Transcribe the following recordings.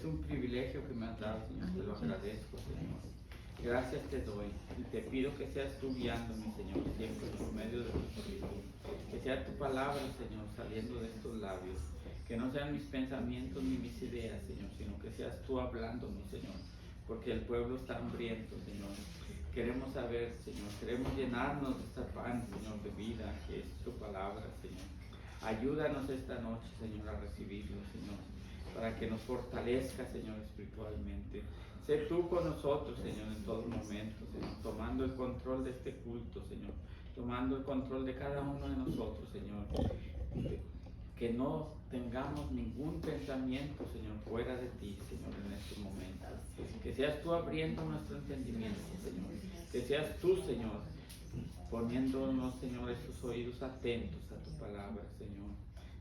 Es un privilegio que me has dado, Señor, te lo agradezco, Señor. Gracias te doy y te pido que seas tú guiándome, Señor, siempre por medio de tu Espíritu. Que sea tu palabra, Señor, saliendo de estos labios. Que no sean mis pensamientos ni mis ideas, Señor, sino que seas tú hablándome, Señor. Porque el pueblo está hambriento, Señor. Queremos saber, Señor, queremos llenarnos de esta pan, Señor, de vida, que es tu palabra, Señor. Ayúdanos esta noche, Señor, a recibirlo, Señor, para que nos fortalezca, Señor, espiritualmente. Sé tú con nosotros, Señor, en todo momento, Señor, tomando el control de este culto, Señor, tomando el control de cada uno de nosotros, Señor. Que no tengamos ningún pensamiento, Señor, fuera de ti, Señor, en estos momentos. Que seas tú abriendo nuestro entendimiento, Señor. Que seas tú, Señor, poniéndonos, Señor, estos oídos atentos a tu palabra, Señor.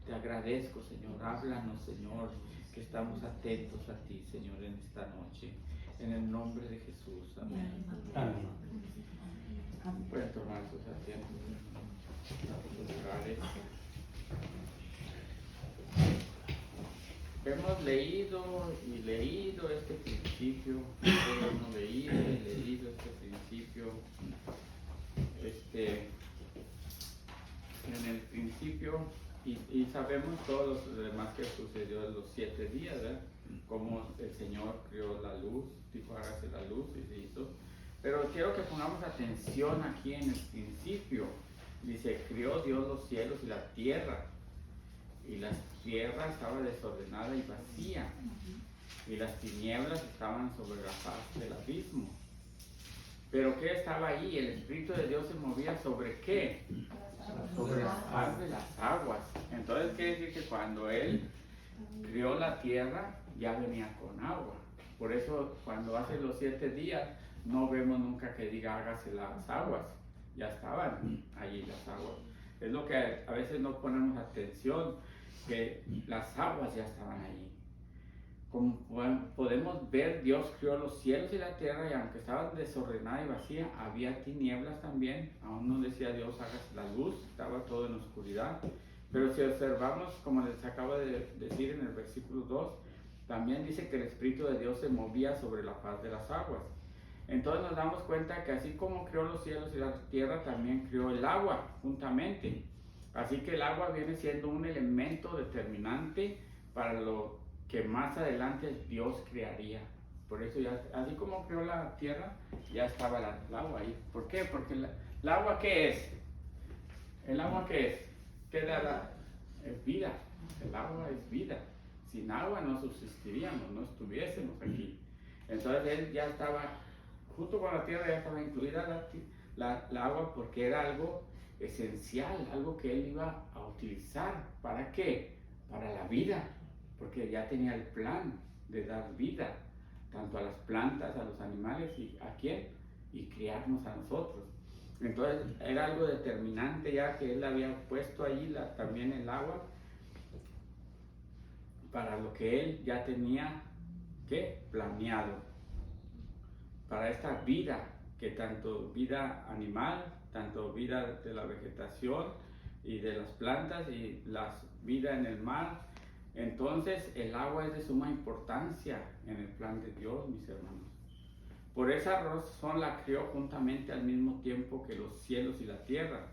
Te agradezco, Señor. Háblanos, Señor, que estamos atentos a ti, Señor, en esta noche. En el nombre de Jesús. Amén. Amén. Pueden tomar sus asientos en sus lugares. Hemos leído y leído este principio. Hemos leído y leído este principio. En el principio, y sabemos todo lo demás que sucedió en los 7 días, ¿verdad? Cómo el Señor creó la luz, dijo hágase la luz y se hizo. Pero quiero que pongamos atención aquí en el principio. Dice, creó Dios los cielos y la tierra. Y la tierra estaba desordenada y vacía. Y las tinieblas estaban sobre la faz del abismo. Pero ¿qué estaba ahí? El Espíritu de Dios se movía ¿sobre qué? Sobre la faz de las aguas. Entonces quiere decir que cuando Él creó la tierra, ya venía con agua. Por eso cuando hace los 7 días, no vemos nunca que diga hágase las aguas. Ya estaban allí las aguas. Es lo que a veces no ponemos atención, que las aguas ya estaban allí. Como podemos ver, Dios creó los cielos y la tierra, y aunque estaban desordenadas y vacías, había tinieblas también. Aún no decía Dios hágase la luz, estaba todo en oscuridad. Pero si observamos, como les acabo de decir en el versículo 2, también dice que el Espíritu de Dios se movía sobre la faz de las aguas. Entonces nos damos cuenta que así como creó los cielos y la tierra, también creó el agua juntamente. Así que el agua viene siendo un elemento determinante para lo que más adelante Dios crearía. Por eso ya, así como creó la tierra, ya estaba el agua ahí. ¿Por qué? Porque el agua, ¿qué es? ¿El agua qué es? ¿Qué da es vida? El agua es vida. Sin agua no subsistiríamos, no estuviésemos aquí. Entonces él ya estaba, junto con la tierra ya estaba incluida la agua, porque era algo esencial, algo que él iba a utilizar. ¿Para qué? Para la vida, porque ya tenía el plan de dar vida, tanto a las plantas, a los animales, y ¿a quién? Y criarnos a nosotros. Entonces era algo determinante ya que él había puesto ahí también el agua, para lo que él ya tenía planeado, para esta vida, que tanto vida animal, tanto vida de la vegetación y de las plantas y la vida en el mar. Entonces el agua es de suma importancia en el plan de Dios, mis hermanos. Por esa razón la creó juntamente al mismo tiempo que los cielos y la tierra,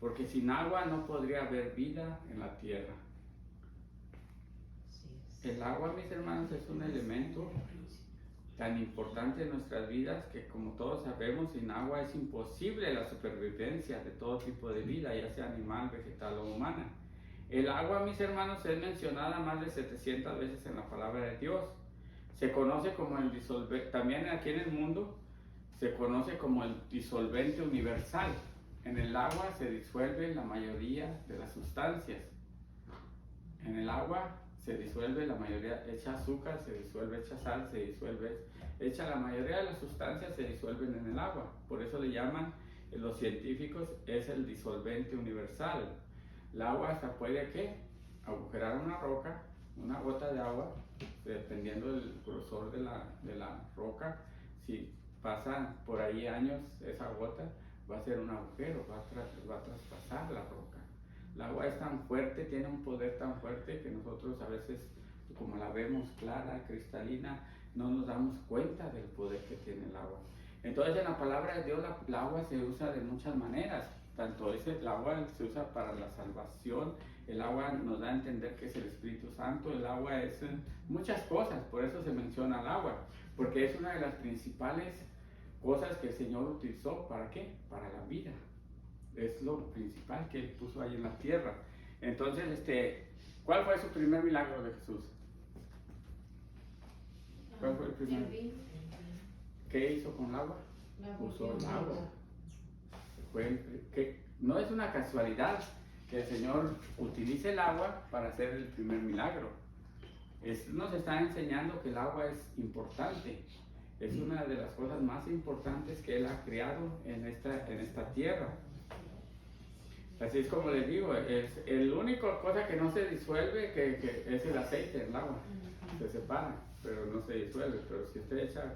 porque sin agua no podría haber vida en la tierra. El agua, mis hermanos, es un elemento tan importante en nuestras vidas que, como todos sabemos, sin agua es imposible la supervivencia de todo tipo de vida, ya sea animal, vegetal o humana. El agua, mis hermanos, es mencionada más de 700 veces en la palabra de Dios. Se conoce como el disolvente, también aquí en el mundo se conoce como el disolvente universal. En el agua se disuelve la mayoría de las sustancias. En el agua se disuelve la mayoría, echa azúcar, se disuelve, echa sal, se disuelve, echa la mayoría de las sustancias se disuelven en el agua. Por eso le llaman, los científicos, es el disolvente universal. El agua hasta puede, ¿qué? Agujerar una roca, una gota de agua, dependiendo del grosor de la roca. Si pasan por ahí años, esa gota va a ser un agujero, va a traspasar la roca. El agua es tan fuerte, tiene un poder tan fuerte que nosotros a veces como la vemos clara, cristalina, no nos damos cuenta del poder que tiene el agua. Entonces en la palabra de Dios el agua se usa de muchas maneras. Tanto el agua se usa para la salvación, el agua nos da a entender que es el Espíritu Santo, el agua es muchas cosas, por eso se menciona el agua, porque es una de las principales cosas que el Señor utilizó. ¿Para qué? Para la vida. Es lo principal que Él puso ahí en la tierra. Entonces, ¿cuál fue su primer milagro de Jesús? ¿Cuál fue el primer? ¿Qué hizo con el agua? Usó el agua. No es una casualidad que el Señor utilice el agua para hacer el primer milagro. Nos está enseñando que el agua es importante. Es una de las cosas más importantes que Él ha creado en esta tierra. Así es como les digo, es el único cosa que no se disuelve que es el aceite, el agua. Se separa, pero no se disuelve. Pero si usted echa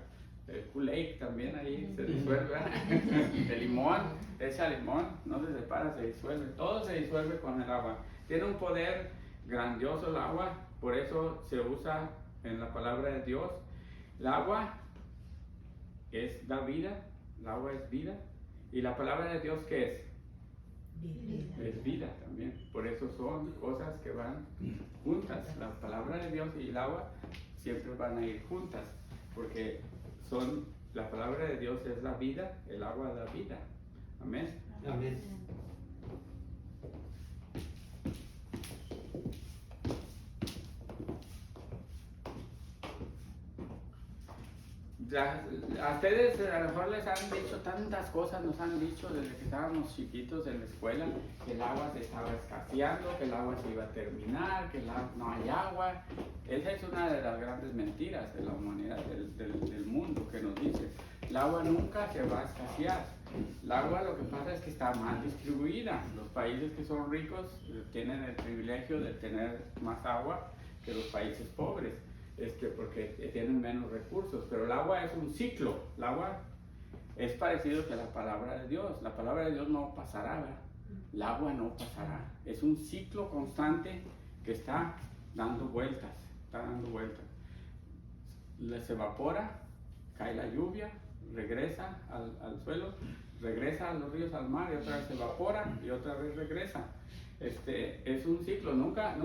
el Kool-Aid también ahí se disuelve. El limón, echa limón, no se separa, se disuelve. Todo se disuelve con el agua. Tiene un poder grandioso el agua, por eso se usa en la palabra de Dios. El agua da vida, el agua es vida. ¿Y la palabra de Dios qué es? Vida. Es vida también. Por eso son cosas que van juntas. La palabra de Dios y el agua siempre van a ir juntas, porque la palabra de Dios es la vida, el agua da vida. Amén. Amén. A ustedes a lo mejor les han dicho tantas cosas, nos han dicho desde que estábamos chiquitos en la escuela, que el agua se estaba escaseando, que el agua se iba a terminar, que no hay agua. Esa es una de las grandes mentiras de la humanidad, del mundo, que nos dice, el agua nunca se va a escasear. El agua lo que pasa es que está mal distribuida. Los países que son ricos tienen el privilegio de tener más agua que los países pobres. Porque tienen menos recursos, pero el agua es un ciclo. El agua es parecido que la palabra de Dios. La palabra de Dios no pasará, ¿verdad? El agua no pasará. Es un ciclo constante que está dando vueltas, Se evapora, cae la lluvia, regresa al suelo, regresa a los ríos, al mar, y otra vez se evapora y otra vez regresa. Es un ciclo, nunca,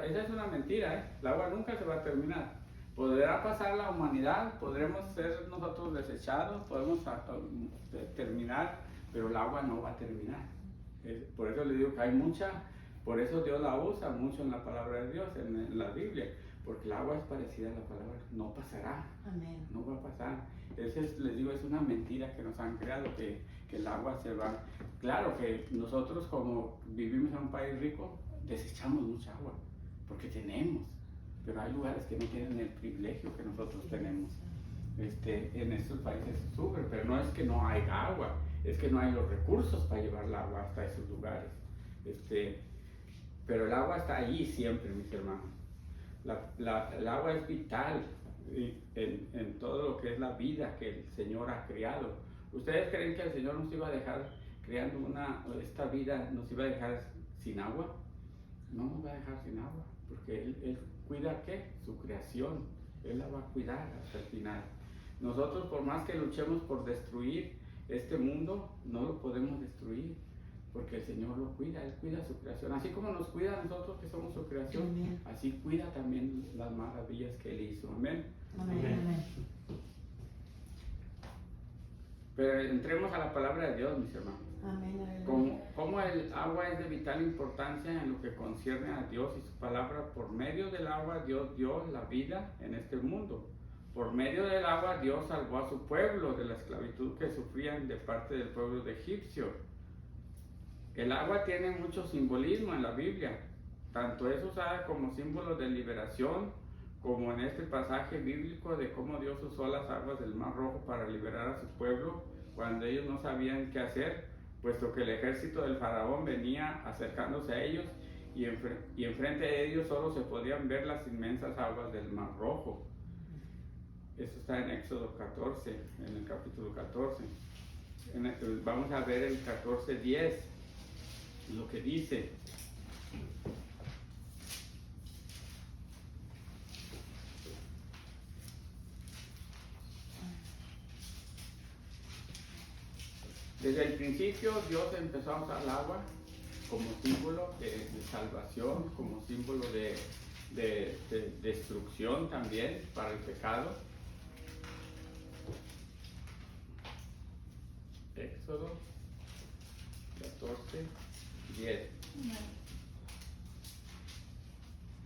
esa es una mentira, ¿eh? El agua nunca se va a terminar. Podrá pasar la humanidad, podremos ser nosotros desechados, podemos terminar, pero el agua no va a terminar. Por eso le digo que hay por eso Dios la usa mucho en la palabra de Dios, en la Biblia, porque el agua es parecida a la palabra, no pasará. Amén. No va a pasar. Les digo, es una mentira que nos han creado, que el agua se va. Claro que nosotros, como vivimos en un país rico, desechamos mucha agua, porque tenemos, pero hay lugares que no tienen el privilegio que nosotros tenemos. En estos países sufren, pero no es que no haya agua, es que no hay los recursos para llevar el agua hasta esos lugares. Pero el agua está allí siempre, mis hermanos. El agua es vital en todo lo que es la vida que el Señor ha creado. ¿Ustedes creen que el Señor nos iba a dejar creando esta vida, nos iba a dejar sin agua? No nos va a dejar sin agua, porque Él cuida ¿qué? Su creación. Él la va a cuidar hasta el final. Nosotros, por más que luchemos por destruir este mundo, no lo podemos destruir, porque el Señor lo cuida, Él cuida su creación. Así como nos cuida a nosotros que somos su creación, amén, así cuida también las maravillas que Él hizo. Amén. Amén. Amén. Pero entremos a la palabra de Dios, mis hermanos. Amén. Como el agua es de vital importancia en lo que concierne a Dios y su palabra, por medio del agua Dios dio la vida en este mundo. Por medio del agua Dios salvó a su pueblo de la esclavitud que sufrían de parte del pueblo de egipcio. El agua tiene mucho simbolismo en la Biblia. Tanto es usada como símbolo de liberación, como en este pasaje bíblico de cómo Dios usó las aguas del Mar Rojo para liberar a su pueblo cuando ellos no sabían qué hacer, puesto que el ejército del faraón venía acercándose a ellos y enfrente de ellos solo se podían ver las inmensas aguas del Mar Rojo. Eso está en Éxodo 14, en el capítulo 14. Vamos a ver el 14:10, lo que dice. Desde el principio Dios empezó a usar el agua como símbolo de salvación, como símbolo de destrucción también para el pecado. Éxodo 14, 10.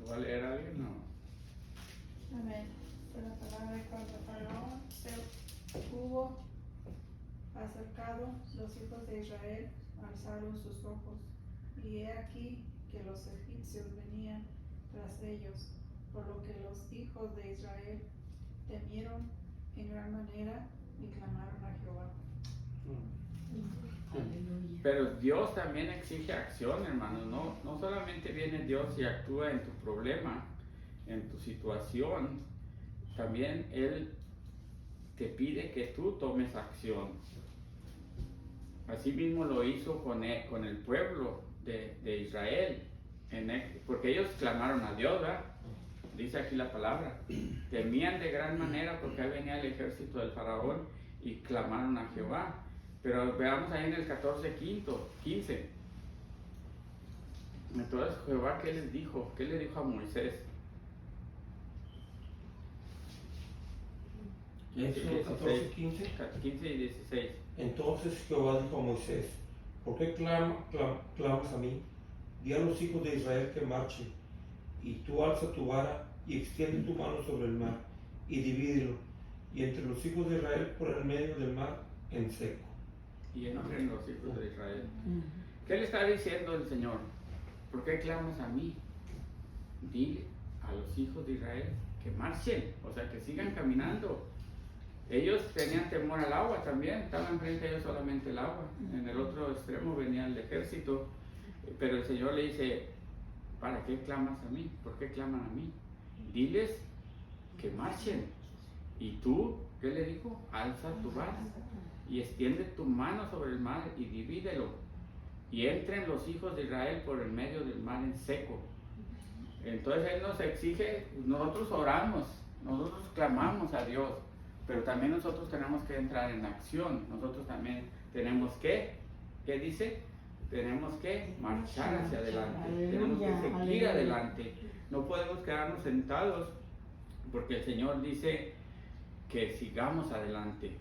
¿Lo va a leer alguien? No. Amén. Por la palabra cuando Faraón se hubo acercado, los hijos de Israel alzaron sus ojos, y he aquí que los egipcios venían tras ellos, por lo que los hijos de Israel temieron en gran manera y clamaron a Jehová. Pero Dios también exige acción, hermano. No solamente viene Dios y actúa en tu problema, en tu situación, también Él te pide que tú tomes acción. Así mismo lo hizo con el pueblo de Israel, porque ellos clamaron a Dios, ¿verdad? Dice aquí la palabra, temían de gran manera porque ahí venía el ejército del faraón y clamaron a Jehová. Pero veamos ahí en el 14:15. Entonces Jehová, ¿qué les dijo? ¿Qué le dijo a Moisés? Éxodo 14, 15. 15 y 16. Entonces Jehová dijo a Moisés: ¿por qué clamas a mí? Di a los hijos de Israel que marchen, y tú alza tu vara y extiende tu mano sobre el mar, y divídelo, y entre los hijos de Israel por el medio del mar en seco. Y enojen los hijos de Israel. ¿Qué le está diciendo el Señor? ¿Por qué clamas a mí? Dile a los hijos de Israel que marchen, o sea, que sigan caminando. Ellos tenían temor al agua también, estaban frente a ellos solamente el agua. En el otro extremo venía el ejército, pero el Señor le dice: ¿para qué clamas a mí? ¿Por qué claman a mí? Diles que marchen. ¿Y tú qué le dijo? Alza tu vara y extiende tu mano sobre el mar y divídelo, y entren los hijos de Israel por el medio del mar en seco. Entonces Él nos exige, nosotros oramos, nosotros clamamos a Dios, pero también nosotros tenemos que entrar en acción. Nosotros también tenemos que, ¿qué dice? Tenemos que marchar hacia adelante, tenemos que seguir adelante. No podemos quedarnos sentados, porque el Señor dice que sigamos adelante.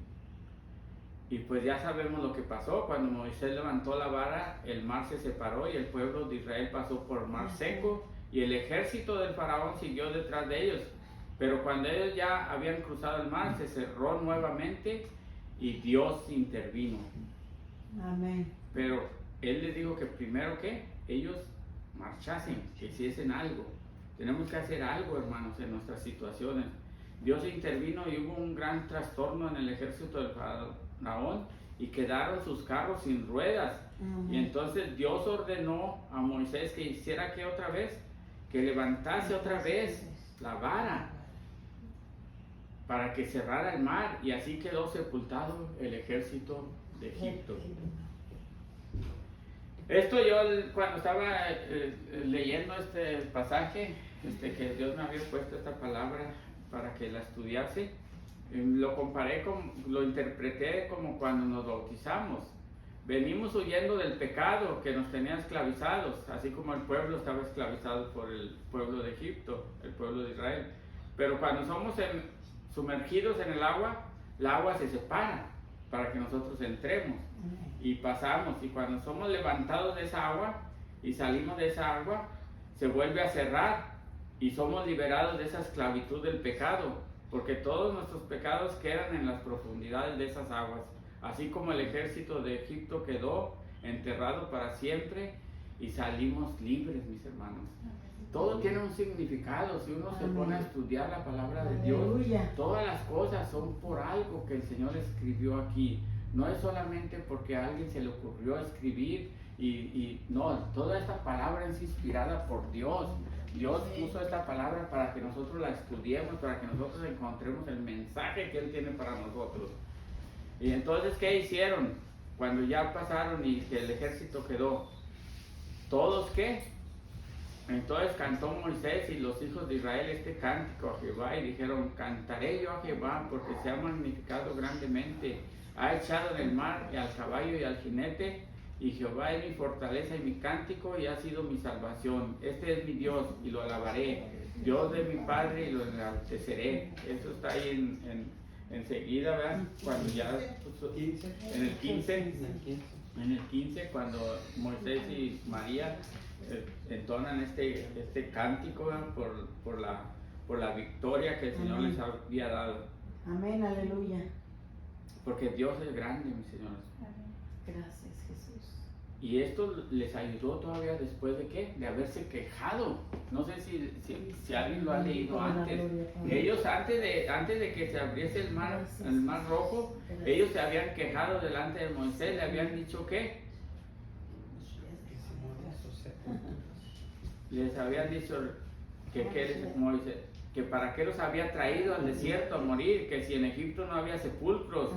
Y pues ya sabemos lo que pasó. Cuando Moisés levantó la vara, el mar se separó y el pueblo de Israel pasó por mar seco, y el ejército del faraón siguió detrás de ellos. Pero cuando ellos ya habían cruzado el mar, se cerró nuevamente y Dios intervino. Amén. Pero Él les dijo que primero que ellos marchasen, que hiciesen algo. Tenemos que hacer algo, hermanos, en nuestras situaciones. Dios intervino y hubo un gran trastorno en el ejército del faraón y quedaron sus carros sin ruedas. Y entonces Dios ordenó a Moisés que hiciera que otra vez, que levantase otra vez la vara para que cerrara el mar, y así quedó sepultado el ejército de Egipto. Esto yo cuando estaba leyendo este pasaje, que Dios me había puesto esta palabra para que la estudiase, lo interpreté como cuando nos bautizamos. Venimos huyendo del pecado que nos tenía esclavizados, así como el pueblo estaba esclavizado por el pueblo de Egipto, el pueblo de Israel. Pero cuando somos sumergidos en el agua se separa para que nosotros entremos y pasamos. Y cuando somos levantados de esa agua y salimos de esa agua, se vuelve a cerrar y somos liberados de esa esclavitud del pecado, porque todos nuestros pecados quedan en las profundidades de esas aguas. Así como el ejército de Egipto quedó enterrado para siempre y salimos libres, mis hermanos. Todo tiene un significado. Si uno se pone a estudiar la palabra de Dios, todas las cosas son por algo que el Señor escribió aquí. No es solamente porque a alguien se le ocurrió escribir no, toda esta palabra es inspirada por Dios. Dios puso esta palabra para que nosotros la estudiemos, para que nosotros encontremos el mensaje que Él tiene para nosotros. Y entonces, ¿qué hicieron? Cuando ya pasaron y que el ejército quedó, ¿todos qué? Entonces cantó Moisés y los hijos de Israel este cántico a Jehová y dijeron, cantaré yo a Jehová porque se ha magnificado grandemente, ha echado en el mar y al caballo y al jinete, y Jehová es mi fortaleza y mi cántico y ha sido mi salvación. Este es mi Dios y lo alabaré, Dios de mi Padre y lo enalteceré. Eso está ahí enseguida, ¿verdad? Cuando ya, en el 15, cuando Moisés y María entonan este cántico, ¿verdad? por la victoria que el Señor les había dado. Amén, aleluya. Porque Dios es grande, mis señores. Gracias, Jesús. Y esto les ayudó todavía después de ¿qué? De haberse quejado. No sé si alguien lo ha leído antes. Ellos antes de que se abriese el mar Rojo, ellos se habían quejado delante de Moisés, le habían dicho ¿qué? Les habían dicho Moisés, que para qué los había traído al desierto a morir, que si en Egipto no había sepulcros,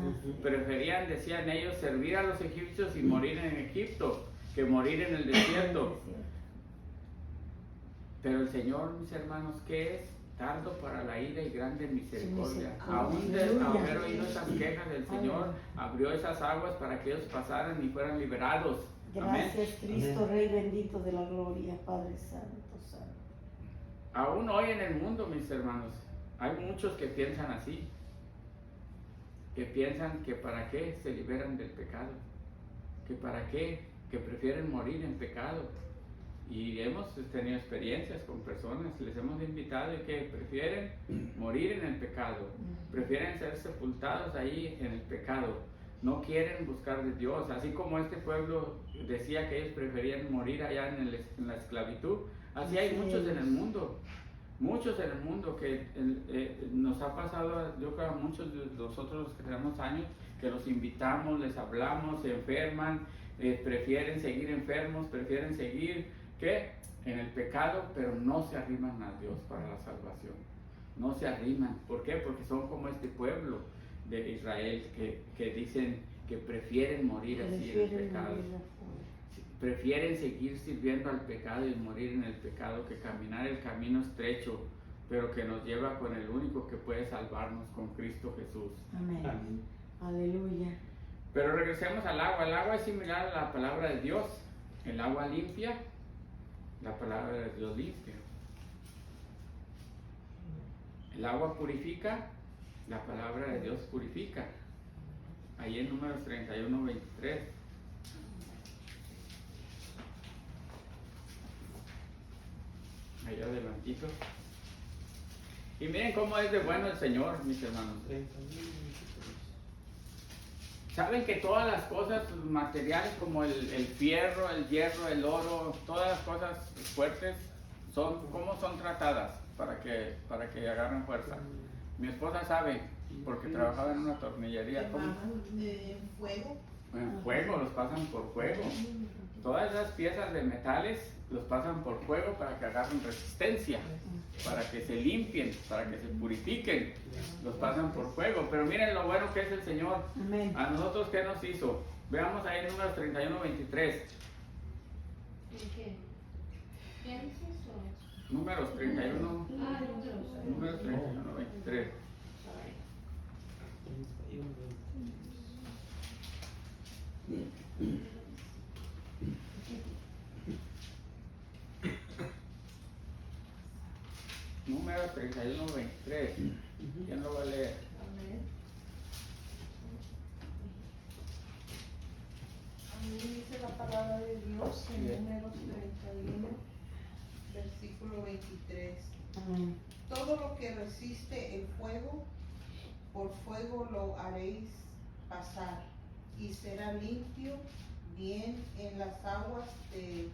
preferían, decían ellos, servir a los egipcios y morir en Egipto, que morir en el desierto. Pero el Señor, mis hermanos, ¿qué es? Tardo para la ira y grande misericordia. Aún de haber oído esas quejas del Señor, abrió esas aguas para que ellos pasaran y fueran liberados. Gracias, Amén. Cristo, Rey bendito de la gloria, Padre Santo, Santo. Aún hoy en el mundo, mis hermanos, hay muchos que piensan así, que piensan que para qué se liberan del pecado, que para qué, que prefieren morir en pecado. Y hemos tenido experiencias con personas, les hemos invitado y que prefieren morir en el pecado, prefieren ser sepultados ahí en el pecado, no quieren buscar de Dios, así como este pueblo decía que ellos preferían morir allá en la esclavitud. Así hay muchos en el mundo que nos ha pasado, yo creo a muchos de nosotros los que tenemos años, que los invitamos, les hablamos, se enferman, prefieren seguir enfermos, prefieren seguir ¿qué? En el pecado, pero no se arriman a Dios para la salvación, no se arriman. ¿Por qué? Porque son como este pueblo de Israel que dicen que prefieren morir así en el pecado. Prefieren seguir sirviendo al pecado y morir en el pecado que caminar el camino estrecho, pero que nos lleva con el único que puede salvarnos, con Cristo Jesús. Amén. Amén. Aleluya. Pero regresemos al agua. El agua es similar a la palabra de Dios. El agua limpia, la palabra de Dios limpia. El agua purifica, la palabra de Dios purifica. Ahí en Números 31, 23. Allá adelantito. Y miren cómo es de bueno el Señor, mis hermanos. Saben que todas las cosas materiales como el fierro, el hierro, el oro, todas las cosas fuertes, ¿cómo son tratadas para que agarren fuerza? Mi esposa sabe, porque trabajaba en una tornillería. ¿Fuego? En fuego, los pasan por fuego. Todas esas piezas de metales los pasan por fuego para que agarren resistencia, para que se limpien, para que se purifiquen. Los pasan por fuego. Pero miren lo bueno que es el Señor. Amén. A nosotros, ¿qué nos hizo? Veamos ahí en Números 31, 23. ¿Qué? ¿Qué es eso? Números 31, Números 31, 23. Números 31, 23. ¿Quién lo va a leer? A mí dice la palabra de Dios en Números 31, versículo 23. Amén. Todo lo que resiste el fuego, por fuego lo haréis pasar, y será limpio bien en las aguas de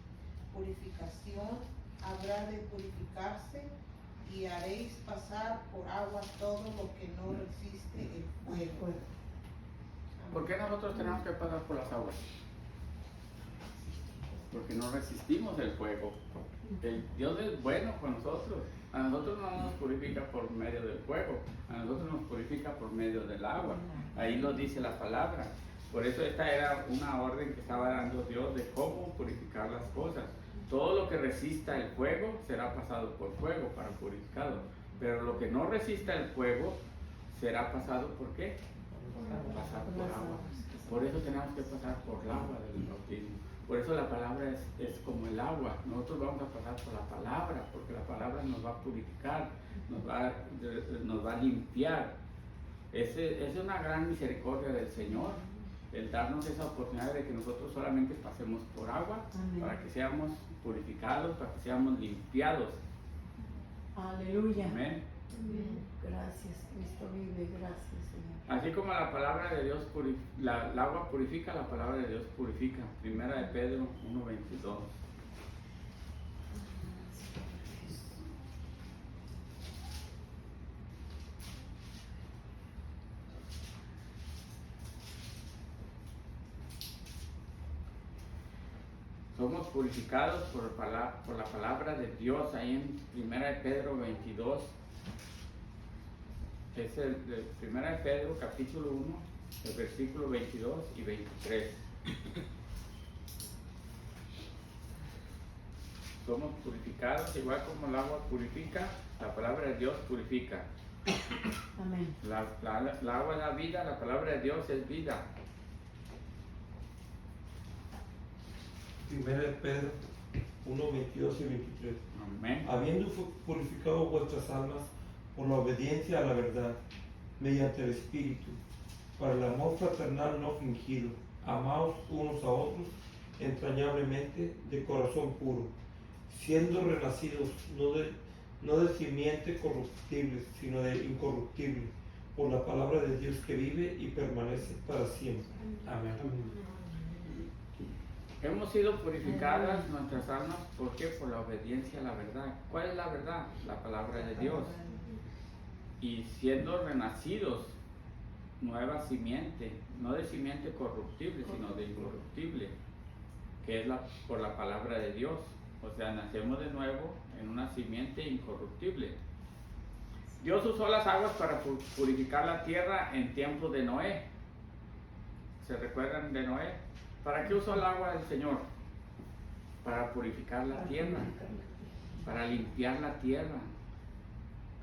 purificación, habrá de purificarse, y haréis pasar por agua todo lo que no resiste el fuego. ¿Por qué nosotros tenemos que pasar por las aguas? Porque no resistimos el fuego. Dios es bueno con nosotros. A nosotros no nos purifica por medio del fuego, a nosotros nos purifica por medio del agua. Ahí lo dice la palabra. Por eso esta era una orden que estaba dando Dios de cómo purificar las cosas. todo lo que resista el fuego será pasado por fuego para purificado, pero lo que no resista el fuego será pasado por ¿qué? Pasar por agua. Por eso tenemos que pasar por el agua del bautismo. Por eso la palabra es como el agua. Nosotros vamos a pasar por la palabra, porque la palabra nos va a purificar, nos va a limpiar. Es una gran misericordia del Señor, el darnos esa oportunidad de que nosotros solamente pasemos por agua. Amén. Para que seamos purificados, para que seamos limpiados. Aleluya. Amén. Amén. Gracias, Cristo vive, gracias, Señor. Así como la palabra de Dios el agua purifica, la palabra de Dios purifica. Primera de Pedro 1:22. Somos purificados por la palabra de Dios. Ahí en Primera de Pedro 22. Es el de Primera de Pedro, capítulo 1, el versículo 22 y 23. Somos purificados, igual como el agua purifica, la palabra de Dios purifica. Amén. La agua es la vida, la palabra de Dios es vida. Primera de Pedro 1, 22 y 23. Amén. Habiendo purificado vuestras almas por la obediencia a la verdad, mediante el Espíritu, para el amor fraternal no fingido, amaos unos a otros entrañablemente de corazón puro, siendo renacidos no de simiente corruptible, sino de incorruptible, por la palabra de Dios que vive y permanece para siempre. Amén. Hemos sido purificadas nuestras almas, ¿por qué? Por la obediencia a la verdad. ¿Cuál es la verdad? La palabra de Dios. Y siendo renacidos, nueva simiente, no de simiente corruptible, sino de incorruptible, que es por la palabra de Dios. O sea, nacemos de nuevo en una simiente incorruptible. Dios usó las aguas para purificar la tierra en tiempos de Noé. ¿Se recuerdan de Noé? ¿Para qué usó el agua del Señor? Para purificar la tierra, para limpiar la tierra.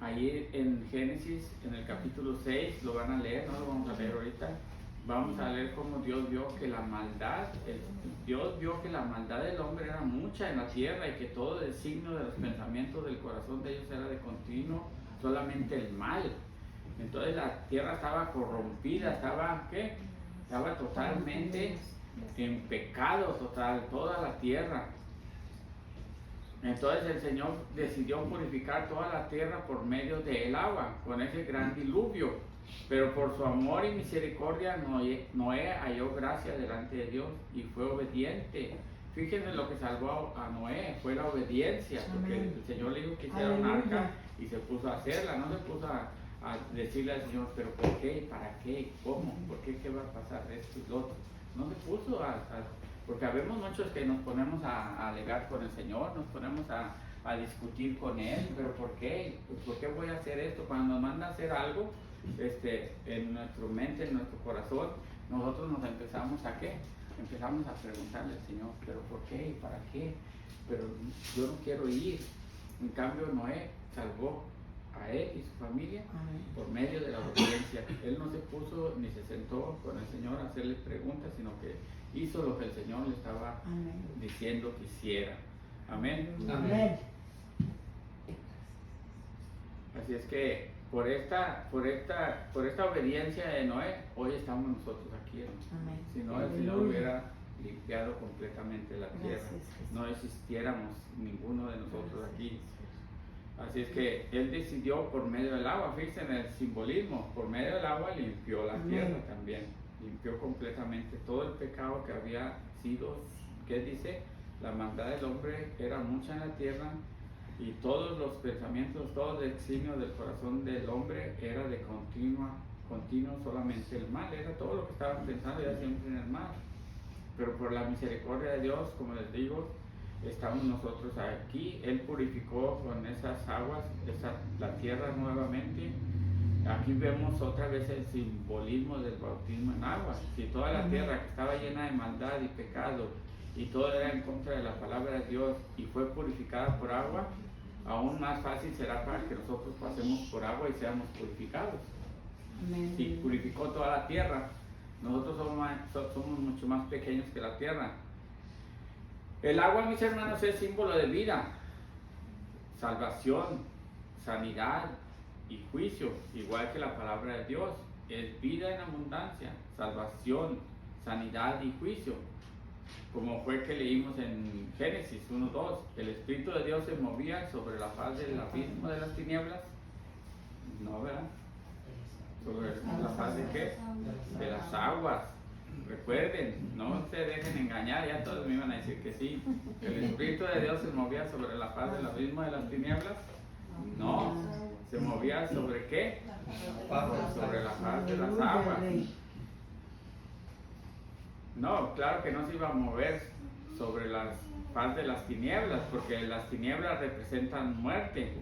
Ahí en Génesis, en el capítulo 6, lo van a leer, no lo vamos a leer ahorita. Vamos a leer cómo Dios vio que la maldad, Dios vio que la maldad del hombre era mucha en la tierra y que todo el signo de los pensamientos del corazón de ellos era de continuo, solamente el mal. Entonces la tierra estaba corrompida, estaba totalmente en pecado total, toda la tierra. Entonces el Señor decidió purificar toda la tierra por medio del agua, con ese gran diluvio. Pero por su amor y misericordia Noé halló gracia delante de Dios y fue obediente. Fíjense lo que salvó a Noé, fue la obediencia, porque el Señor le dijo que hiciera un arca y se puso a hacerla, no se puso a decirle al Señor, pero ¿por qué? ¿Para qué? ¿Cómo? ¿Por qué? ¿Qué va a pasar? Esto y lo otro. No se puso porque habemos muchos que nos ponemos a alegar con el Señor, nos ponemos a discutir con Él, pero ¿por qué? ¿Por qué voy a hacer esto? Cuando nos manda a hacer algo, en nuestra mente, en nuestro corazón, nosotros nos empezamos ¿a qué? Empezamos a preguntarle al Señor, pero ¿por qué? ¿Y para qué? Pero yo no quiero ir. En cambio, Noé salvó a él y su familia por medio de la obediencia. Él no se puso ni se sentó con el Señor a hacerle preguntas, sino que hizo lo que el Señor le estaba diciendo que hiciera. Amén. Amén. Así es que por esta obediencia de Noé, hoy estamos nosotros aquí. Amén. Si no, el Señor hubiera limpiado completamente la tierra, no existiéramos ninguno de nosotros aquí. Así es que Él decidió por medio del agua, fíjense en el simbolismo, por medio del agua limpió la tierra también, limpió completamente todo el pecado que había sido, ¿qué dice? La maldad del hombre era mucha en la tierra y todos los pensamientos, todo el designio del corazón del hombre era de continuo solamente el mal, era todo lo que estaban pensando ya siempre en el mal. Pero por la misericordia de Dios, como les digo, estamos nosotros aquí. Él purificó con esas aguas la tierra nuevamente. Aquí vemos otra vez el simbolismo del bautismo en agua. Si toda la tierra que estaba llena de maldad y pecado y todo era en contra de la palabra de Dios y fue purificada por agua, aún más fácil será para que nosotros pasemos por agua y seamos purificados. Amén. Si purificó toda la tierra, nosotros somos mucho más pequeños que la tierra. El agua, mis hermanos, es símbolo de vida, salvación, sanidad y juicio, igual que la palabra de Dios. Es vida en abundancia, salvación, sanidad y juicio. Como fue que leímos en Génesis 1:2, el Espíritu de Dios se movía sobre la faz del abismo de las tinieblas. No, ¿verdad? ¿Sobre la faz de qué? De las aguas. Recuerden, no se dejen engañar, ya todos me iban a decir que sí. ¿El Espíritu de Dios se movía sobre la faz del abismo de las tinieblas? No, se movía sobre qué? Sobre la faz de las aguas. No, claro que no se iba a mover sobre la faz de las tinieblas, porque las tinieblas representan muerte.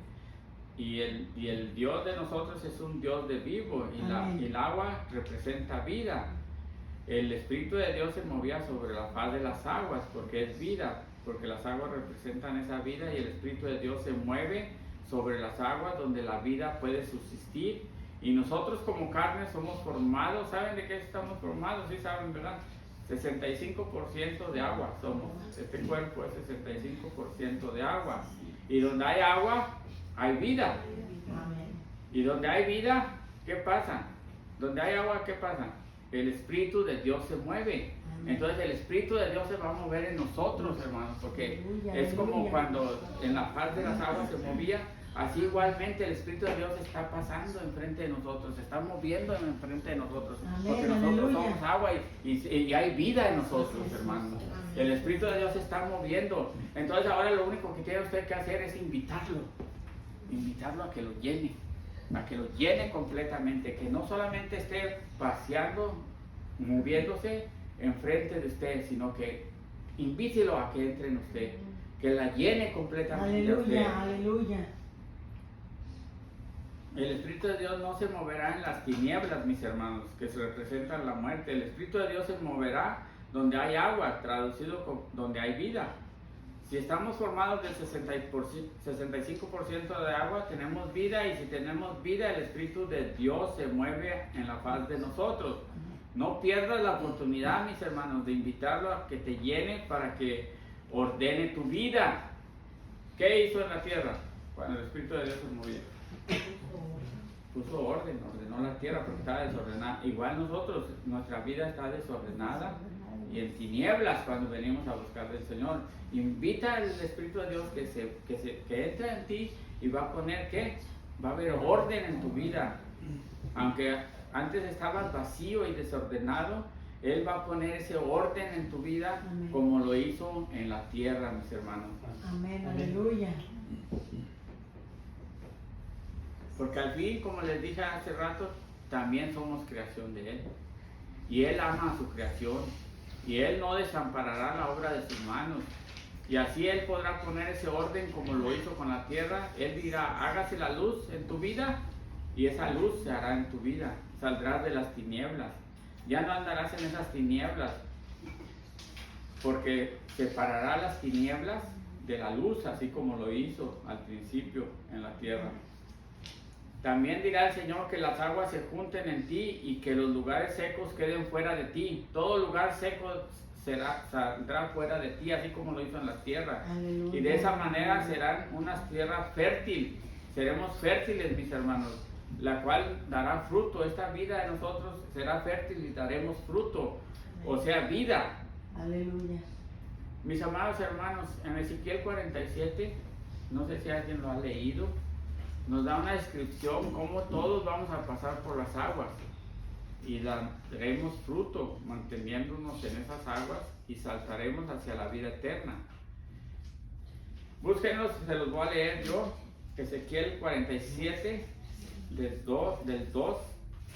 Y el Dios de nosotros es un Dios de vivo, y el agua representa vida. El Espíritu de Dios se movía sobre la faz de las aguas, porque es vida, porque las aguas representan esa vida, y el Espíritu de Dios se mueve sobre las aguas donde la vida puede subsistir. Y nosotros como carne somos formados, ¿saben de qué estamos formados? Sí saben, ¿verdad? 65% de agua somos. Este cuerpo es 65% de agua. Y donde hay agua, hay vida. Y donde hay vida, ¿qué pasa? Donde hay agua, ¿qué pasa? El Espíritu de Dios se mueve. Entonces el Espíritu de Dios se va a mover en nosotros, hermanos, porque es como cuando en la faz de las aguas se movía. Así igualmente el Espíritu de Dios está pasando enfrente de nosotros, se está moviendo enfrente de nosotros, porque nosotros somos agua y hay vida en nosotros, hermanos. El Espíritu de Dios se está moviendo. Entonces ahora lo único que tiene usted que hacer es invitarlo a que lo llene completamente, que no solamente esté paseando, moviéndose enfrente de usted, sino que invítelo a que entre en usted, que la llene completamente. Aleluya, aleluya. El Espíritu de Dios no se moverá en las tinieblas, mis hermanos, que se representan la muerte. El Espíritu de Dios se moverá donde hay agua, traducido como donde hay vida. Si estamos formados del 65% de agua, tenemos vida, y si tenemos vida, el Espíritu de Dios se mueve en la faz de nosotros. No pierdas la oportunidad, mis hermanos, de invitarlo a que te llene para que ordene tu vida. ¿Qué hizo en la tierra cuando el Espíritu de Dios se movía? Puso orden, ordenó la tierra porque estaba desordenada. Igual nosotros, nuestra vida está desordenada y en tinieblas cuando venimos a buscar del Señor. Invita al Espíritu de Dios que entre en ti, y va a poner ¿qué? Va a haber orden en tu vida. Aunque antes estabas vacío y desordenado, Él va a poner ese orden en tu vida. Amén. Como lo hizo en la tierra, mis hermanos. Amén, aleluya. Porque al fin, como les dije hace rato, también somos creación de Él. Y Él ama a su creación. Y Él no desamparará la obra de sus manos. Y así Él podrá poner ese orden como lo hizo con la tierra. Él dirá, hágase la luz en tu vida, y esa luz se hará en tu vida. Saldrás de las tinieblas. Ya no andarás en esas tinieblas, porque separará las tinieblas de la luz, así como lo hizo al principio en la tierra. También dirá el Señor que las aguas se junten en ti, y que los lugares secos queden fuera de ti. Todo lugar seco saldrá fuera de ti, así como lo hizo en la tierra. Aleluya. Y de esa manera serán unas tierras fértiles. Seremos fértiles, mis hermanos, la cual dará fruto. Esta vida de nosotros será fértil y daremos fruto, o sea, vida. Aleluya. Mis amados hermanos, en Ezequiel 47, no sé si alguien lo ha leído, nos da una descripción cómo todos vamos a pasar por las aguas y daremos fruto manteniéndonos en esas aguas, y saltaremos hacia la vida eterna. Búsquenlos, se los voy a leer yo. Ezequiel 47, del 2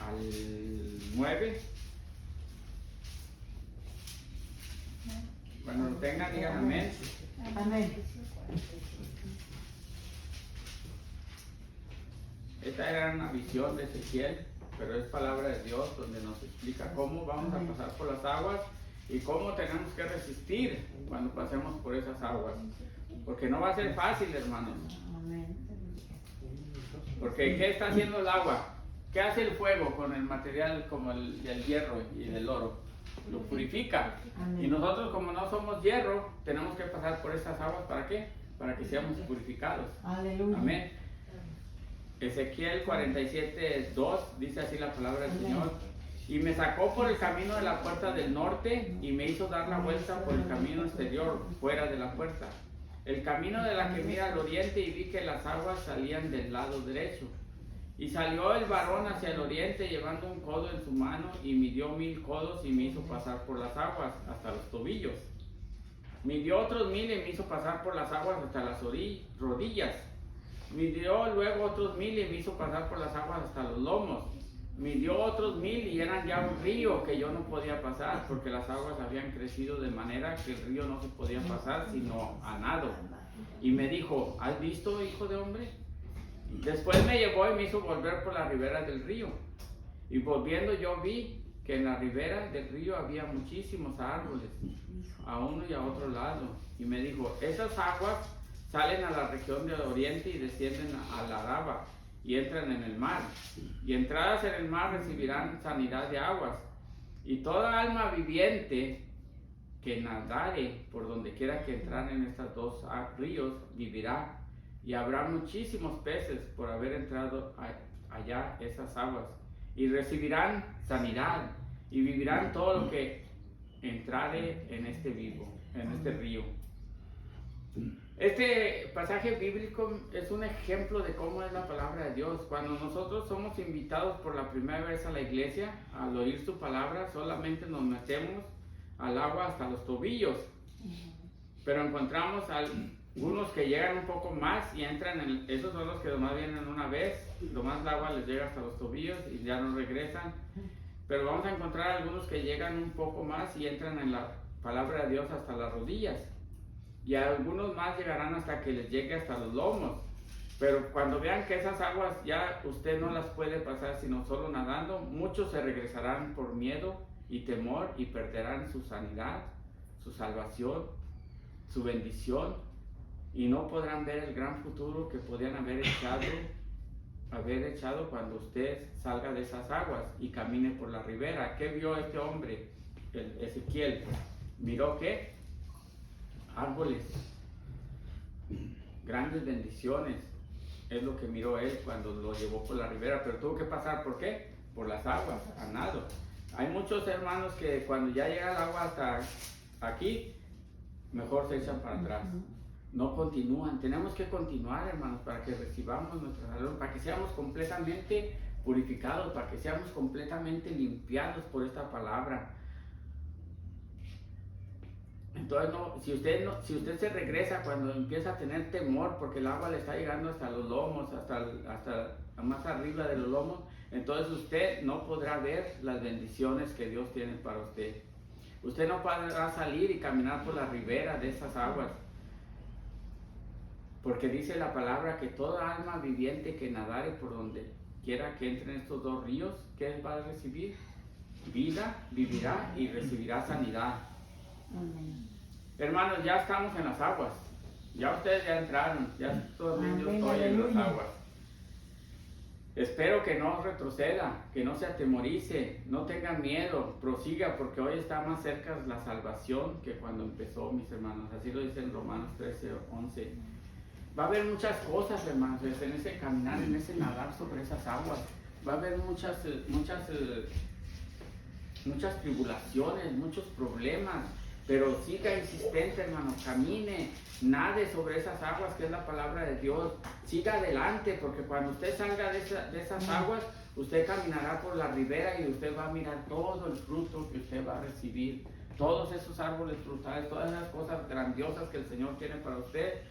al 9. Cuando lo tengan, digan amén. Amén. Esta era una visión de Ezequiel, pero es palabra de Dios donde nos explica cómo vamos a pasar por las aguas y cómo tenemos que resistir cuando pasemos por esas aguas. Porque no va a ser fácil, hermanos. Amén. Porque ¿qué está haciendo el agua? ¿Qué hace el fuego con el material como el hierro y el oro? Lo purifica. Y nosotros, como no somos hierro, tenemos que pasar por esas aguas. ¿Para qué? Para que seamos purificados. Aleluya. Amén. Ezequiel 47:2 dice así la palabra del Señor. Y me sacó por el camino de la puerta del norte y me hizo dar la vuelta por el camino exterior, fuera de la puerta. El camino de la que mira al oriente, y vi que las aguas salían del lado derecho. Y salió el varón hacia el oriente llevando un codo en su mano y midió 1000 codos y me hizo pasar por las aguas hasta los tobillos. Midió otros 1000 y me hizo pasar por las aguas hasta las rodillas. Midió luego otros 1000 y me hizo pasar por las aguas hasta los lomos. Midió otros 1000 y eran ya un río que yo no podía pasar porque las aguas habían crecido de manera que el río no se podía pasar sino a nado. Y me dijo, ¿has visto, hijo de hombre? Después me llevó y me hizo volver por la ribera del río. Y volviendo yo vi que en la ribera del río había muchísimos árboles, a uno y a otro lado. Y me dijo, esas aguas salen a la región del oriente y descienden a la Araba y entran en el mar. Y entradas en el mar recibirán sanidad de aguas. Y toda alma viviente que nadare por donde quiera que entran en estos dos ríos vivirá. Y habrá muchísimos peces por haber entrado allá esas aguas. Y recibirán sanidad. Y vivirán todo lo que entrare en este río. Este pasaje bíblico es un ejemplo de cómo es la palabra de Dios. Cuando nosotros somos invitados por la primera vez a la iglesia, al oír su palabra, solamente nos metemos al agua hasta los tobillos. Pero encontramos algunos que llegan un poco más y entran esos son los que nomás vienen una vez, nomás el agua les llega hasta los tobillos y ya no regresan. Pero vamos a encontrar algunos que llegan un poco más y entran en la palabra de Dios hasta las rodillas. Y algunos más llegarán hasta que les llegue hasta los lomos. Pero cuando vean que esas aguas ya usted no las puede pasar sino solo nadando, muchos se regresarán por miedo y temor y perderán su sanidad, su salvación, su bendición, y no podrán ver el gran futuro que podían haber echado cuando usted salga de esas aguas y camine por la ribera. ¿Qué vio este hombre, Ezequiel? Miró que árboles, grandes bendiciones, es lo que miró él cuando lo llevó por la ribera, pero tuvo que pasar, ¿por qué? Por las aguas, a nado. Hay muchos hermanos que cuando ya llega el agua hasta aquí, mejor se echan para atrás, no continúan. Tenemos que continuar, hermanos, para que recibamos nuestra salud, para que seamos completamente purificados, para que seamos completamente limpiados por esta palabra. Entonces, si usted se regresa cuando empieza a tener temor porque el agua le está llegando hasta los lomos, hasta más arriba de los lomos, entonces usted no podrá ver las bendiciones que Dios tiene para usted. Usted no podrá salir y caminar por la ribera de esas aguas, porque dice la palabra que toda alma viviente que nadare por donde quiera que entren estos dos ríos, ¿qué va a recibir? Vida, vivirá y recibirá sanidad. Amén. Hermanos, ya estamos en las aguas. Ya ustedes ya entraron. Ya todavía yo estoy en las aguas. Espero que no retroceda, que no se atemorice, no tenga miedo, prosiga, porque hoy está más cerca la salvación que cuando empezó, mis hermanos. Así lo dice en Romanos 13:11. Va a haber muchas cosas, hermanos, en ese caminar, en ese nadar sobre esas aguas. Va a haber muchas tribulaciones, muchos problemas. Pero siga insistente, hermano, camine, nade sobre esas aguas que es la palabra de Dios. Siga adelante, porque cuando usted salga de esas aguas, usted caminará por la ribera y usted va a mirar todo el fruto que usted va a recibir. Todos esos árboles frutales, todas esas cosas grandiosas que el Señor tiene para usted.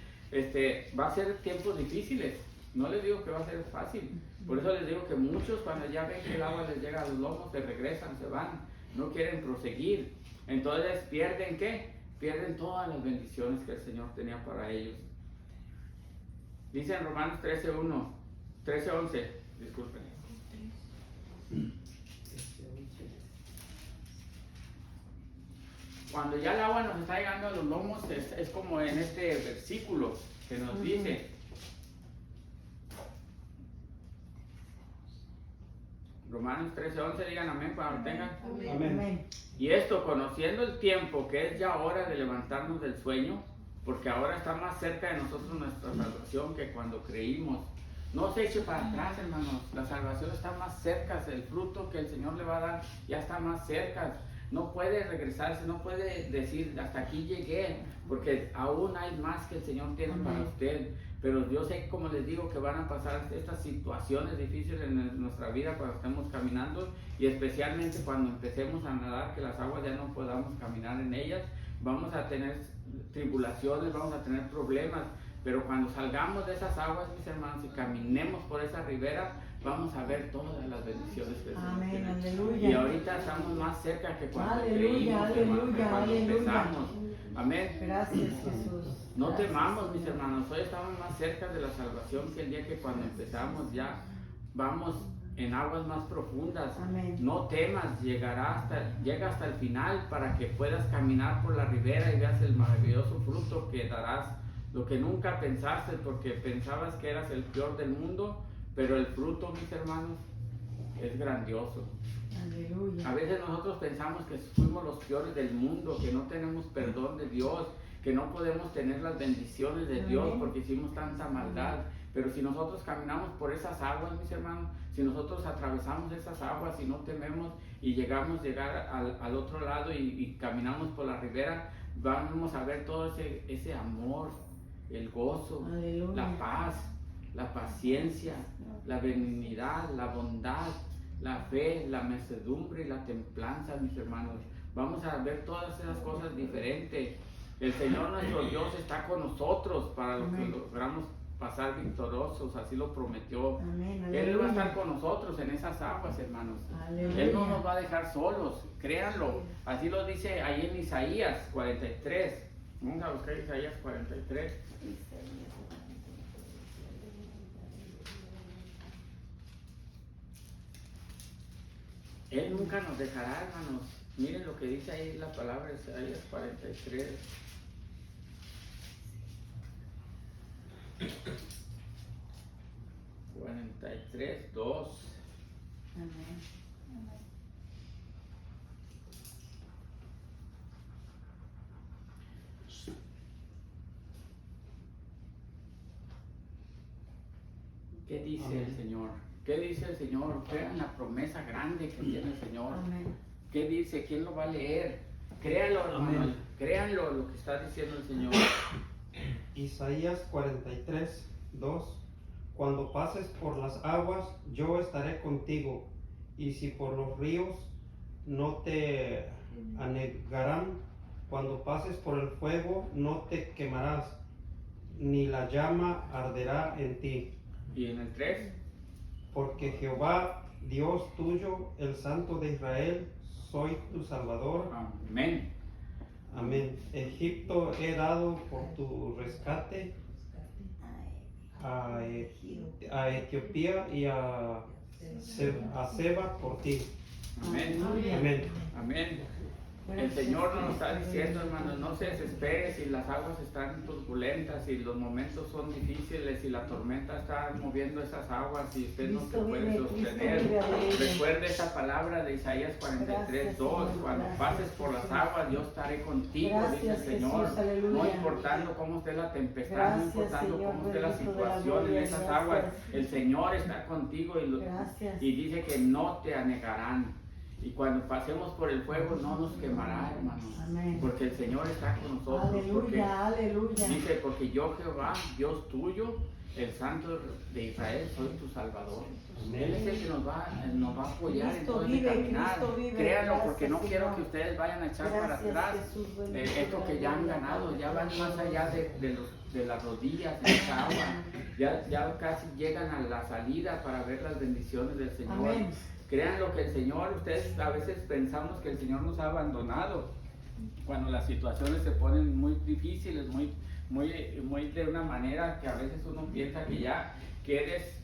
Va a ser tiempos difíciles. No les digo que va a ser fácil. Por eso les digo que muchos cuando ya ven que el agua les llega a los lomos, se regresan, se van. No quieren proseguir. Entonces, ¿pierden qué? Pierden todas las bendiciones que el Señor tenía para ellos. Dice en Romanos 13:11, disculpen. cuando ya el agua nos está llegando a los lomos, es como en este versículo que nos dice, Romanos 13:11, digan amén cuando lo tengan. Amén. Y esto, conociendo el tiempo, que es ya hora de levantarnos del sueño, porque ahora está más cerca de nosotros nuestra salvación que cuando creímos. No se eche para atrás, hermanos, la salvación está más cerca, el fruto que el Señor le va a dar ya está más cerca. No puede regresarse, no puede decir hasta aquí llegué, porque aún hay más que el Señor tiene para usted. Pero yo sé, como les digo, que van a pasar estas situaciones difíciles en nuestra vida cuando estemos caminando, y especialmente cuando empecemos a nadar, que las aguas ya no podamos caminar en ellas. Vamos a tener tribulaciones, vamos a tener problemas, pero cuando salgamos de esas aguas, mis hermanos, y caminemos por esa ribera, vamos a ver todas las bendiciones que el Señor Amén, tiene. aleluya. Y ahorita estamos más cerca que cuando Aleluya, creímos, hermanos, que aleluya, cuando aleluya. empezamos. Amén. Gracias, Jesús. No Gracias, temamos, mis Señor. hermanos, hoy estamos más cerca de la salvación que el día que cuando empezamos ya vamos en aguas más profundas. Amén. No temas, llega hasta el final para que puedas caminar por la ribera y veas el maravilloso fruto que darás, lo que nunca pensaste, porque pensabas que eras el peor del mundo, pero el fruto, mis hermanos, es grandioso. Aleluya. A veces nosotros pensamos que fuimos los peores del mundo, que no tenemos perdón de Dios, que no podemos tener las bendiciones de Dios Amén. porque hicimos tanta maldad. Pero si nosotros caminamos por esas aguas, mis hermanos, si nosotros atravesamos esas aguas y no tememos y llegar al otro lado y caminamos por la ribera, vamos a ver todo ese amor, el gozo, Aleluya. la paz, la paciencia, la benignidad, la bondad, la fe, la mansedumbre y la templanza, mis hermanos. Vamos a ver todas esas cosas diferentes. El Señor nuestro Dios está con nosotros para lo que Amén. logramos pasar victoriosos, así lo prometió. Amén, Él va a estar aleluya. con nosotros en esas aguas, hermanos. Aleluya. Él no nos va a dejar solos, créanlo. Así lo dice ahí en Isaías 43. Vamos a buscar Isaías 43. Él nunca nos dejará, hermanos. Miren lo que dice ahí la palabra de Isaías 43. ...43, 2. Amén. ¿Qué dice el Señor? ¿Qué dice el Señor? Crean la promesa grande que tiene el Señor. Amén. ¿Qué dice? ¿Quién lo va a leer? Créanlo, hermano. Amén. Créanlo lo que está diciendo el Señor. Isaías 43, 2. Cuando pases por las aguas, yo estaré contigo, y si por los ríos, no te anegarán. Cuando pases por el fuego, no te quemarás, ni la llama arderá en ti. Y en el 3. Porque Jehová, Dios tuyo, el Santo de Israel, soy tu Salvador. Amén. Amén. Egipto he dado por tu rescate, a Etiopía y a Seba por ti. Amén. Aleluya. Amén. Amén. El Señor nos está diciendo, hermanos, no se desespere si las aguas están turbulentas, si los momentos son difíciles, si la tormenta está moviendo esas aguas y usted no se Cristo puede vive, sostener. Cristo vive, aleluya. Recuerde esa palabra de Isaías 43, Gracias, 2. Señor, Cuando gracias, pases por las Jesús. aguas, yo estaré contigo, Gracias, dice el Señor. Jesús, aleluya. No importando cómo esté la tempestad, no Gracias, importando Señor, cómo esté la bendito de la situación en gloria, esas gracias. aguas, el Señor está contigo Gracias. y dice que no te anegarán. Y cuando pasemos por el fuego no nos quemará, hermanos. Amén. Porque el Señor está con nosotros. Aleluya, aleluya. Dice, porque yo Jehová, Dios tuyo, el Santo de Israel, soy tu Salvador. Él es el que nos va a apoyar en Cristo todo vive, este caminar. Cristo vive. Créanlo, Gracias, porque no quiero Señor. que ustedes vayan a echar para Gracias, atrás Jesús, bendito esto de que la ya han gloria, ganado. Padre, Ya van Padre, más allá de las rodillas, de esa agua. Ya casi llegan a la salida para ver las bendiciones del Señor. Amén. Crean lo que el Señor, ustedes a veces pensamos que el Señor nos ha abandonado cuando las situaciones se ponen muy difíciles, muy de una manera que a veces uno piensa que ya quieres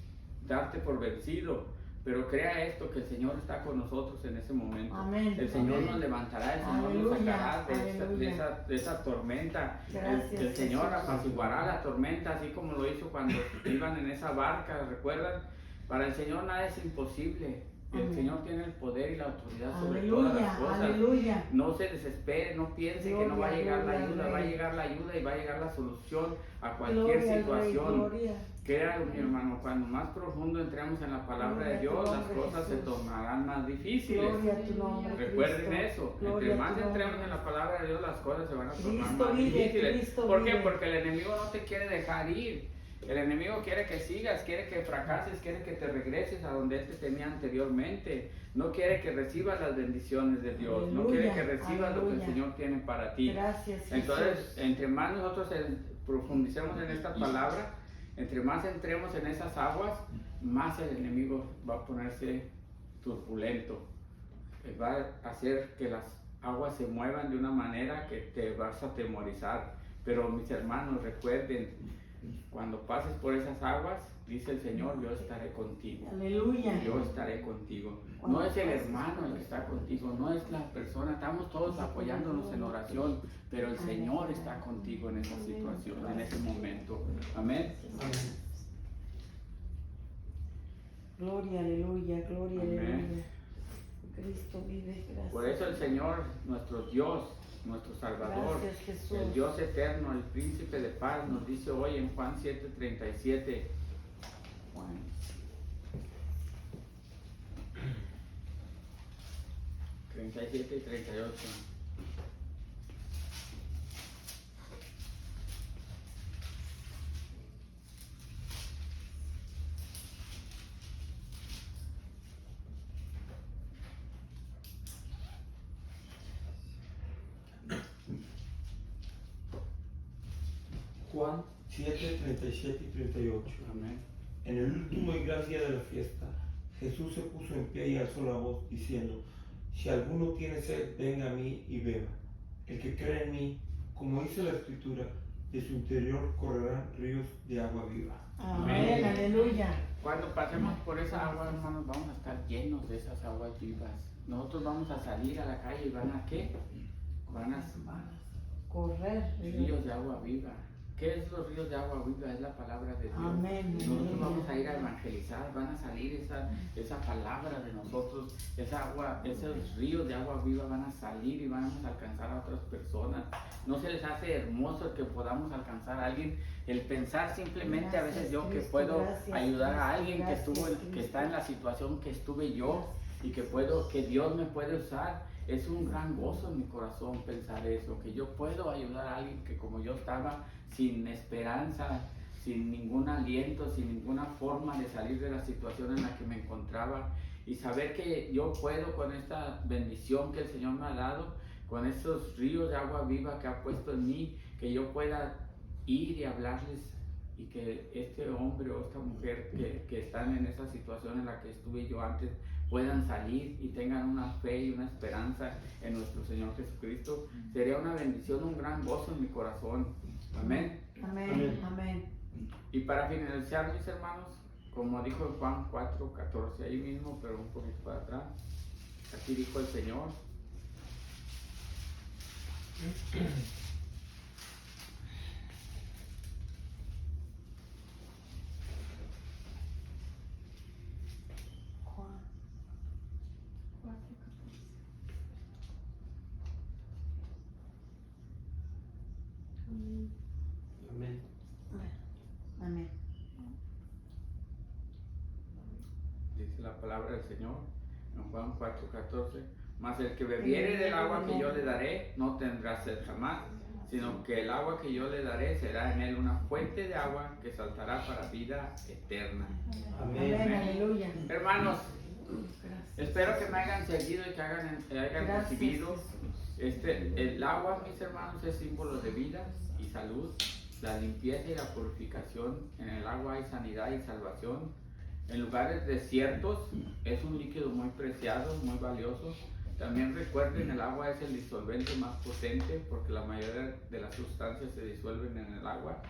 darte por vencido. Pero crea esto, que el Señor está con nosotros en ese momento. Amén. El Señor Amén. nos levantará, el Señor nos Aleluya, sacará aleluya. de esa tormenta. Gracias, El Señor Jesús. apaciguará la tormenta, así como lo hizo cuando iban en esa barca, ¿recuerdan? Para el Señor nada es imposible. El Amén. Señor tiene el poder y la autoridad sobre todas las Aleluya, cosas. aleluya. No se desespere, no piense que no va a Gloria, llegar la gloria al ayuda, va a Rey. llegar la ayuda y va a llegar la solución a cualquier Gloria al Rey, situación. gloria. Créalo, mi hermano, cuando más profundo entremos en la palabra Gloria de a tu Dios, las nombre, cosas se Jesús. tornarán más difíciles. Gloria a tu nombre, Recuerden Cristo. eso, Gloria entre a más tu entremos nombre. en la palabra de Dios, las cosas se van a tornar Cristo más vive, difíciles. Cristo ¿Por qué? vive. Porque el enemigo no te quiere dejar ir. El enemigo quiere que sigas, quiere que fracases, quiere que te regreses a donde Él te tenía anteriormente. No quiere que recibas las bendiciones de Dios, no quiere que Aleluya, recibas lo que el aleluya. Señor tiene para ti. Gracias, Jesús. Entonces, entre más nosotros profundicemos en esta palabra, entre más entremos en esas aguas, más el enemigo va a ponerse turbulento. Va a hacer que las aguas se muevan de una manera que te vas a atemorizar. Pero mis hermanos, recuerden, cuando pases por esas aguas, dice el Señor, yo estaré contigo. Aleluya. Yo estaré contigo. No es el hermano el que está contigo, no es la persona, estamos todos apoyándonos en oración, pero el Señor está contigo en esa situación, en ese momento. Amén. Gloria, aleluya, gloria, Amén. aleluya. Cristo vive, gracias. Por eso el Señor, nuestro Dios, nuestro Salvador, Gracias, Jesús. el Dios eterno, el príncipe de paz, nos dice hoy en Juan 7:37. Juan 37 y 38. Juan 7, 37 y 38. Amén. En el último y gran día de la fiesta, Jesús se puso en pie y alzó la voz, diciendo: si alguno tiene sed, venga a mí y beba. El que cree en mí, como dice la Escritura, de su interior correrán ríos de agua viva. Amén, aleluya. Cuando pasemos por esa agua, hermanos, vamos a estar llenos de esas aguas vivas. Nosotros vamos a salir a la calle y van a ¿qué? Van a Correr. ríos de agua viva. ¿Qué es los ríos de agua viva? Es la palabra de Dios. Amén. Nosotros vamos a ir a evangelizar, van a salir esa palabra de nosotros, esa agua, esos ríos de agua viva van a salir y vamos a alcanzar a otras personas. ¿No se les hace hermoso que podamos alcanzar a alguien? El pensar simplemente a veces yo que Cristo, puedo gracias, ayudar a Cristo, alguien que gracias, estuvo, que Cristo. está en la situación que estuve yo y que Dios me puede usar. Es un gran gozo en mi corazón pensar eso, que yo puedo ayudar a alguien que como yo estaba sin esperanza, sin ningún aliento, sin ninguna forma de salir de la situación en la que me encontraba, y saber que yo puedo con esta bendición que el Señor me ha dado, con estos ríos de agua viva que ha puesto en mí, que yo pueda ir y hablarles, y que este hombre o esta mujer que están en esa situación en la que estuve yo antes puedan salir y tengan una fe y una esperanza en nuestro Señor Jesucristo. Sería una bendición, un gran gozo en mi corazón. Amén. Amén, amén. Y para finalizar, mis hermanos, como dijo en Juan 4:14, ahí mismo, pero un poquito para atrás, aquí dijo el Señor: Juan. 4:14. Amén. Amén. dice la palabra del Señor en Juan 4:14, mas el que bebiere del agua que yo le daré no tendrá sed jamás, sino que el agua que yo le daré será en él una fuente de agua que saltará para vida eterna. Amén, Amén. aleluya. Hermanos, Gracias. espero que me hayan seguido y que hayan Gracias, recibido. Jesús. El agua, mis hermanos, es símbolo de vida y salud. La limpieza y la purificación. En el agua hay sanidad y salvación. En lugares desiertos es un líquido muy preciado, muy valioso. También recuerden, el agua es el disolvente más potente porque la mayoría de las sustancias se disuelven en el agua.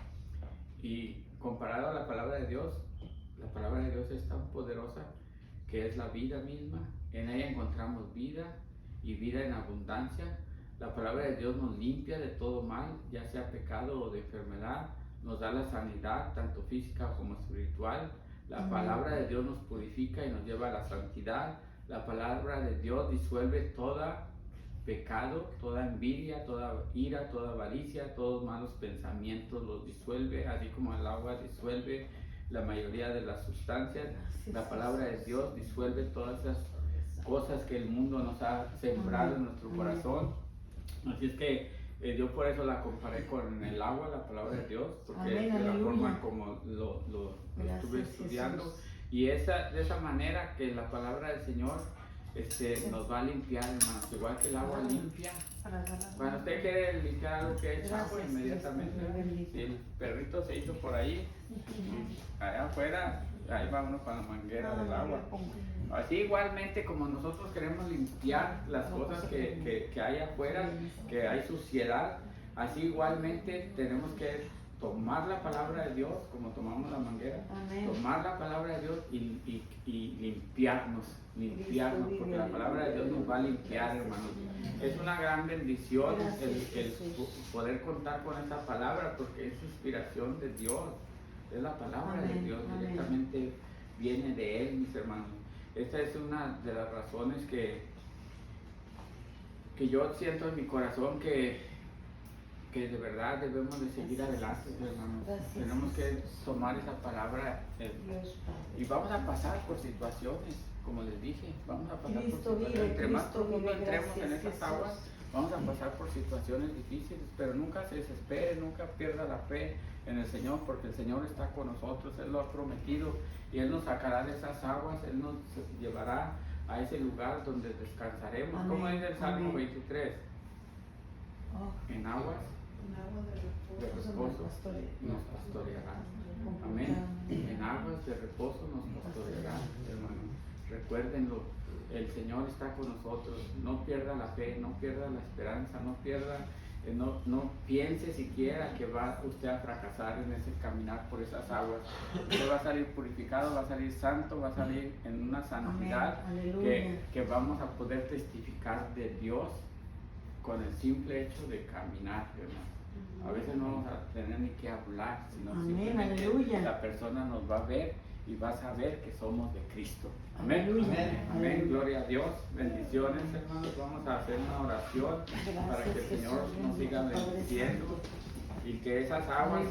Y comparado a la palabra de Dios es tan poderosa que es la vida misma. En ella encontramos vida y vida en abundancia. La palabra de Dios nos limpia de todo mal, ya sea pecado o de enfermedad. Nos da la sanidad, tanto física como espiritual. La palabra de Dios nos purifica y nos lleva a la santidad. La palabra de Dios disuelve toda pecado, toda envidia, toda ira, toda avaricia, todos malos pensamientos los disuelve, así como el agua disuelve la mayoría de las sustancias. La palabra de Dios disuelve todas esas cosas que el mundo nos ha sembrado en nuestro corazón. Así es que yo por eso la comparé con el agua, la palabra de Dios, porque Amén, es de la aleluya. forma como lo estuve Gracias, estudiando. Jesús. Y de esa manera que la palabra del Señor nos va a limpiar, hermanos, igual que el agua limpia. Cuando usted quiere limpiar algo que es agua, Gracias, inmediatamente, Dios, bendito. si el perrito se hizo por ahí, allá afuera, ahí va uno con la manguera del agua. Así igualmente como nosotros queremos limpiar las cosas que hay afuera, que hay suciedad, así igualmente tenemos que tomar la palabra de Dios, como tomamos la manguera, Amén. tomar la palabra de Dios y limpiarnos, porque la palabra de Dios nos va a limpiar, hermanos. Es una gran bendición el poder contar con esta palabra, porque es inspiración de Dios, es la palabra de Amén, Dios, amén. directamente viene de Él, mis hermanos. Esta es una de las razones que yo siento en mi corazón que de verdad debemos de seguir adelante, hermanos. Gracias, Tenemos que Jesús. tomar esa palabra Dios y Padre. vamos a pasar por situaciones, como les dije, vamos a pasar Cristo por vive, situaciones. Entre más Cristo profundo vive, entremos en gracias, esas Jesús. aguas, vamos a pasar por situaciones difíciles, pero nunca se desespere, nunca pierda la fe en el Señor, porque el Señor está con nosotros, Él lo ha prometido y Él nos sacará de esas aguas, Él nos llevará a ese lugar donde descansaremos. Amén, ¿Cómo dice el Salmo amén. 23? Oh, En aguas Un agua de de reposo. reposo nos pastoreará. Amén. En aguas de reposo nos pastoreará, hermanos. Recuérdenlo, el Señor está con nosotros. No pierda la fe, no pierda la esperanza, no piense siquiera que va usted a fracasar en ese caminar por esas aguas. Usted va a salir purificado, va a salir santo, va a salir en una santidad Amén, aleluya. que vamos a poder testificar de Dios con el simple hecho de caminar, hermano. A veces no vamos a tener ni que hablar, sino Amén, simplemente aleluya. la persona nos va a ver y va a saber que somos de Cristo. Amén. Aleluya. Amén. Amén. Aleluya. Gloria a Dios. Bendiciones, hermanos. Vamos a hacer una oración para que el Gracias, Señor Jesús, nos siga bendito Padre bendiciendo Santo. y que esas aguas